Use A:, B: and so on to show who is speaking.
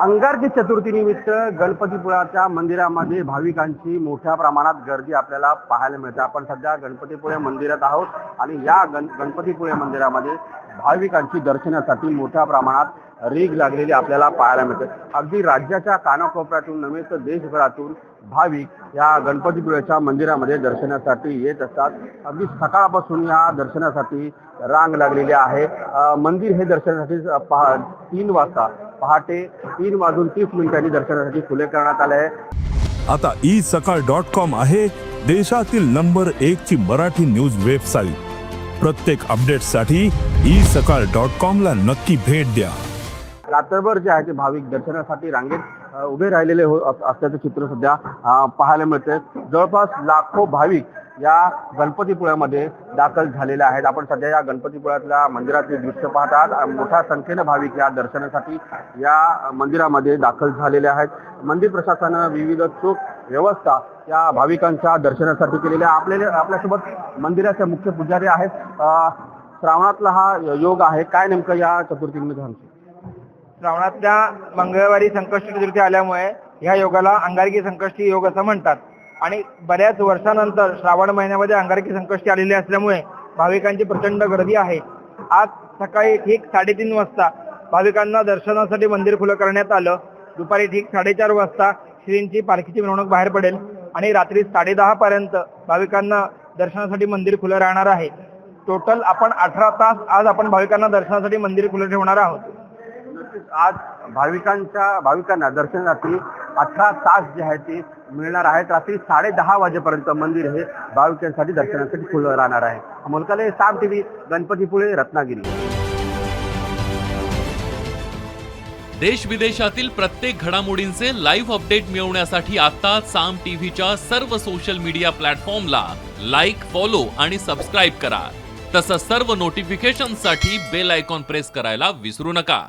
A: अंगारकी चतुर्थीनिमित्त गणपतीपुळ्याच्या मंदिरामध्ये भाविकांची मोठ्या प्रमाणात गर्दी आपल्याला पाहायला मिळते। आपण सध्या गणपतीपुळे मंदिरात आहोत आणि या गणपतीपुळे मंदिरामध्ये भाविकांची दर्शनासाठी मोठ्या प्रमाणात रीघ लागलेली आपल्याला पाहायला मिळते। अगदी राज्याच्या कानाकोपऱ्यातून नव्हे तर देशभरातून भाविक या गणपतीपुळ्याच्या मंदिरामध्ये दर्शनासाठी येत असतात। अगदी सकाळपासून या दर्शनासाठी रांग लागलेली आहे। मंदिर हे दर्शनासाठी 3 वाजता पहाटे 3:30 दर्शनासाठी खुले करण्यात आले आहे।
B: आता isakal.com आहे देशातील नंबर 1 ची मराठी न्यूज वेबसाईट। प्रत्येक अपडेटसाठी isakal.com ला नक्की भेट द्या।
A: रात्रभर जे आहे ते भाविक दर्शनासाठी रांगेत उभे राहिलेले असल्याचं चित्र सध्या पाहायला मिळते। जवळपास लाखो भाविक या गणपतीपुळ्यामध्ये दाखल झालेले आहेत। आपण सध्या या गणपतीपुळ्यातल्या मंदिराचे दृश्य पाहतात। मोठ्या संख्येने भाविक या दर्शनासाठी या मंदिरामध्ये दाखल झालेले आहेत। मंदिर प्रशासनानं विविध चोख व्यवस्था या भाविकांच्या दर्शनासाठी केलेल्या आपल्यासोबत मंदिराचे मुख्य पुजारी आहेत। श्रावणातला हा योग आहे, काय नेमकं या चतुर्थीनिमित्त?
C: श्रावणातल्या मंगळवारी संकष्टी चतुर्थी आल्यामुळे ह्या योगाला अंगारकी संकष्टी योग असं म्हणतात आणि बऱ्याच वर्षानंतर श्रावण महिन्यामध्ये अंगारकी संकष्टी आलेली असल्यामुळे भाविकांची प्रचंड गर्दी आहे। आज सकाळी ठीक 3:30 वाजता भाविकांना दर्शनासाठी मंदिर खुलं करण्यात आलं। दुपारी ठीक 4:30 वाजता श्रींची पालखीची मिरवणूक बाहेर पडेल आणि रात्री 10:30 पर्यंत भाविकांना दर्शनासाठी मंदिर खुलं राहणार आहे। टोटल आपण 18 तास आज आपण भाविकांना दर्शनासाठी मंदिर खुलं ठेवणार आहोत।
A: आज भाविकांना दर्शनासाठी 18 तास जे आहे ते मिळणार आहेत। रात्री 10:30 वाजेपर्यंत मंदिर हे भाविकांसाठी दर्शनासाठी खुलं राहणार आहे। मुलकाले साम टीव्ही, गणपतीपुळे, रत्नागिरी।
D: देश विदेशातील प्रत्येक घडामोडींचे लाईव्ह अपडेट मिळवण्यासाठी आता साम टीव्हीच्या सर्व सोशल मीडिया प्लॅटफॉर्मला लाईक, फॉलो आणि सबस्क्राईब करा। तसंच सर्व नोटिफिकेशनसाठी बेल आयकॉन प्रेस करायला विसरू नका।